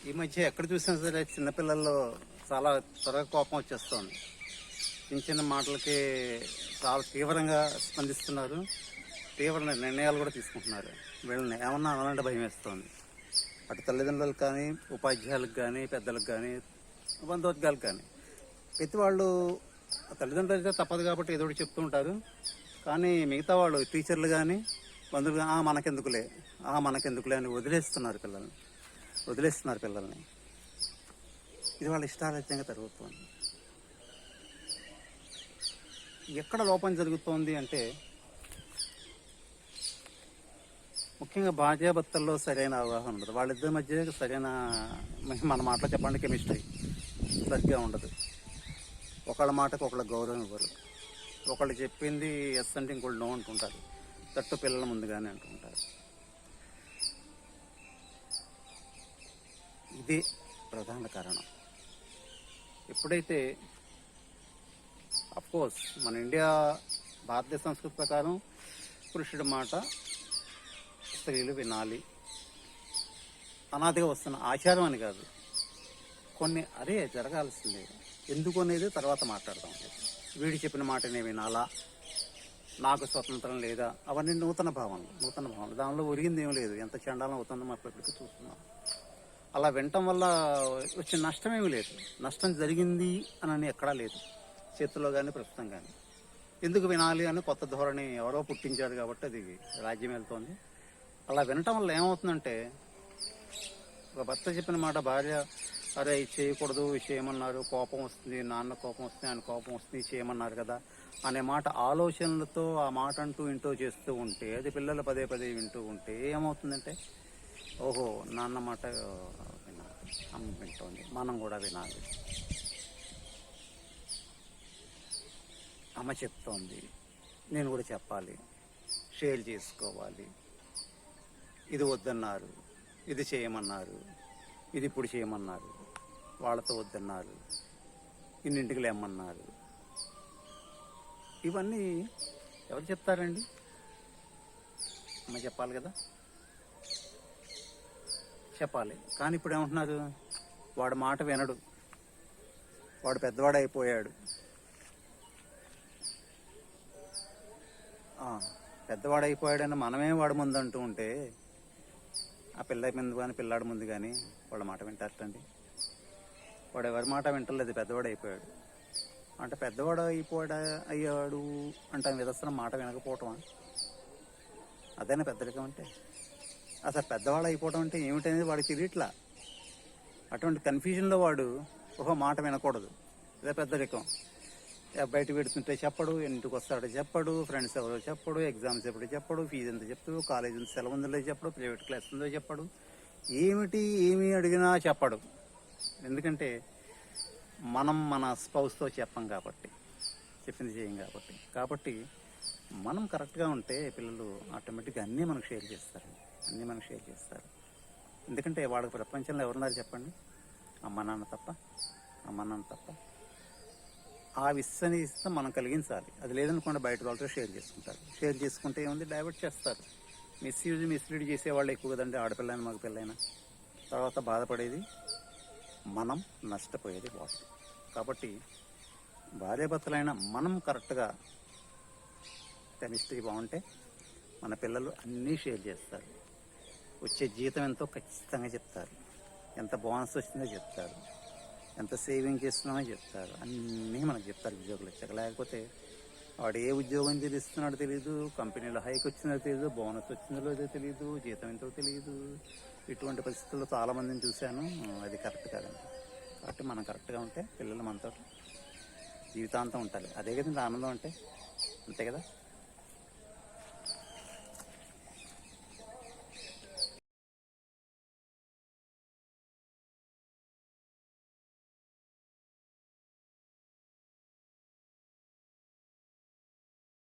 ఈ మధ్య ఎక్కడ చూసినా సరే చిన్నపిల్లల్లో చాలా త్వరగా కోపం వచ్చేస్తుంది. చిన్న చిన్న మాటలకి చాలా తీవ్రంగా స్పందిస్తున్నారు. తీవ్ర నిర్ణయాలు కూడా తీసుకుంటున్నారు. వీళ్ళని ఏమన్నా అనాలంటే భయం వేస్తుంది. అటు తల్లిదండ్రులకు కానీ, ఉపాధ్యాయులకు కానీ, పెద్దలకు కానీ, బంధువర్గాలకు కానీ. ప్రతి వాళ్ళు తల్లిదండ్రులు అయితే తప్పదు కాబట్టి ఏదో ఒకటి చెప్తూ ఉంటారు. కానీ మిగతా వాళ్ళు టీచర్లు కానీ, బంధువులు కానీ మనకెందుకులే అని వదిలేస్తున్నారు పిల్లల్ని. ఇది వాళ్ళ ఇష్టారాజ్యంగా జరుగుతుంది. ఎక్కడ లోపం జరుగుతోంది అంటే ముఖ్యంగా భార్యాభర్తల్లో సరైన అవగాహన ఉండదు. వాళ్ళిద్దరి మధ్య సరైన, మన మాటలో చెప్పండి, కెమిస్ట్రీ సరిగ్గా ఉండదు. ఒకళ్ళ మాటకు ఒకళ్ళ గౌరవం ఇవ్వరు. ఒకళ్ళు చెప్పింది ఎస్ అంటే ఇంకోళ్ళు నో అంటుంటారు. తట్టు పిల్లల ముందుగానే అంటుంటారు. ఇదే ప్రధాన కారణం. ఎప్పుడైతే అఫ్కోర్స్ మన ఇండియా భారతీయ సంస్కృతి ప్రకారం పురుషుడి మాట స్త్రీలు వినాలి అనాదిగా వస్తున్న ఆచారం అని కాదు. కొన్ని అదే జరగాల్సిందే. ఎందుకు అనేది తర్వాత మాట్లాడదాం. వీడి చెప్పిన మాటనే వినాలా, నాకు స్వతంత్రం లేదా, అవన్నీ నూతన భావనలు. దానిలో ఒరిగింది ఏం లేదు. ఎంత చండాలం అవుతుందో మనం ఇప్పటికీ చూస్తున్నాం. అలా వినటం వల్ల వచ్చే నష్టం ఏమీ లేదు. నష్టం జరిగింది అని ఎక్కడా లేదు, చేతుల్లో కానీ ప్రస్తుతం కానీ. ఎందుకు వినాలి అని కొత్త ధోరణి ఎవరో పుట్టించారు కాబట్టి అది రాజ్యం వెళ్తోంది. అలా వినటం వల్ల ఏమవుతుందంటే, ఒక భర్త చెప్పిన మాట భార్య అరే ఇది చేయకూడదు, ఇది చేయమన్నారు, కోపం వస్తుంది, నాన్న కోపం వస్తుంది, ఆయన కోపం వస్తుంది, చేయమన్నారు కదా అనే మాట ఆలోచనలతో ఆ మాట అంటూ ఇంటూ చేస్తూ ఉంటే, అది పిల్లలు పదే వింటూ ఉంటే ఏమవుతుందంటే, ఓహో నాన్న మాట వినాలి, అమ్మ వింటోంది, మనం కూడా వినాలి, అమ్మ చెప్తోంది, నేను కూడా చెప్పాలి, షేర్ చేసుకోవాలి. ఇది వద్దన్నారు, ఇది చేయమన్నారు, ఇది ఇప్పుడు చేయమన్నారు, వాళ్ళతో వద్దన్నారు, ఇన్నింటికి లేమ్మన్నారు. ఇవన్నీ ఎవరు చెప్తారండి? అమ్మ చెప్పాలి కదా, చెప్పాలి. కానీ ఇప్పుడు ఏమంటున్నారు, వాడు మాట వినడు, వాడు పెద్దవాడు అయిపోయాడు, పెద్దవాడైపోయాడని మనమే వాడు ముందు అంటూ ఉంటే ఆ పిల్ల ముందు కానీ పిల్లాడి ముందు కానీ వాళ్ళ మాట వింటారటండి? వాడు ఎవరి మాట వింటలేదు, పెద్దవాడు అయిపోయాడు అంటే. పెద్దవాడు అయ్యాడు అంటే విదస్త్రం మాట వినకపోవటమా? అదేనా పెద్దరికం అంటే? అసలు పెద్దవాడు అయిపోవటం అంటే ఏమిటనేది వాడికి తెలియట్లా. అటువంటి కన్ఫ్యూజన్లో వాడు మాట వినకూడదు, ఇదే పెద్దరికం. బయట పెడుతుంటే చెప్పడు, ఇంటికి వస్తాడో చెప్పడు, ఫ్రెండ్స్ ఎవరో చెప్పడు, ఎగ్జామ్స్ ఎప్పుడు చెప్పడు, ఫీజు ఎంత చెప్తాడు, కాలేజ్ ఎంత సెలవు ఉందో చెప్పడు, ప్రైవేట్ క్లాస్ ఉందో చెప్పడు, ఏమి అడిగినా చెప్పడు. ఎందుకంటే మనం మన స్పౌస్తో చెప్పం కాబట్టి, చెప్పింది చేయం కాబట్టి మనం కరెక్ట్గా ఉంటే పిల్లలు ఆటోమేటిక్గా అన్నీ మనకు షేర్ చేస్తారు. ఎందుకంటే వాళ్ళకి ప్రపంచంలో ఎవరున్నారు చెప్పండి? అమ్మ నాన్న తప్ప. ఆ విశ్వసనీయత మనం కలిగించాలి. అది లేదనుకోండి బయట వాళ్ళతో షేర్ చేసుకుంటే ఏముంది, డైవర్ట్ చేస్తారు. మిస్లీడ్ చేసేవాళ్ళు ఎక్కువ కదండి, ఆడపిల్లైనా మగ పిల్లైనా. తర్వాత బాధపడేది మనం, నష్టపోయేది వాళ్ళు. కాబట్టి భార్యాభర్తలైన మనం కరెక్ట్గా కెమిస్ట్రీ బాగుంటే మన పిల్లలు అన్నీ షేర్ చేస్తారు. వచ్చే జీతం ఎంతో ఖచ్చితంగా చెప్తారు, ఎంత బోనస్ వచ్చిందో చెప్తారు, ఎంత సేవింగ్ చేస్తున్నామో చెప్తారు, అన్నీ మనకు చెప్తారు ఉద్యోగులు వచ్చాక. లేకపోతే వాడు ఏ ఉద్యోగం తెలుస్తున్నాడో తెలియదు, కంపెనీలో హైక్ వచ్చిందో తెలియదు, బోనస్ వచ్చిందో లేదో తెలియదు, జీతం ఎంతో తెలియదు. ఇటువంటి పరిస్థితుల్లో చాలామందిని చూశాను. అది కరెక్ట్ కాదండి. కాబట్టి మనం కరెక్ట్గా ఉంటే పిల్లలు మనతో జీవితాంతం ఉంటారు. అదే కదండి ఆనందం అంటే, అంతే కదా.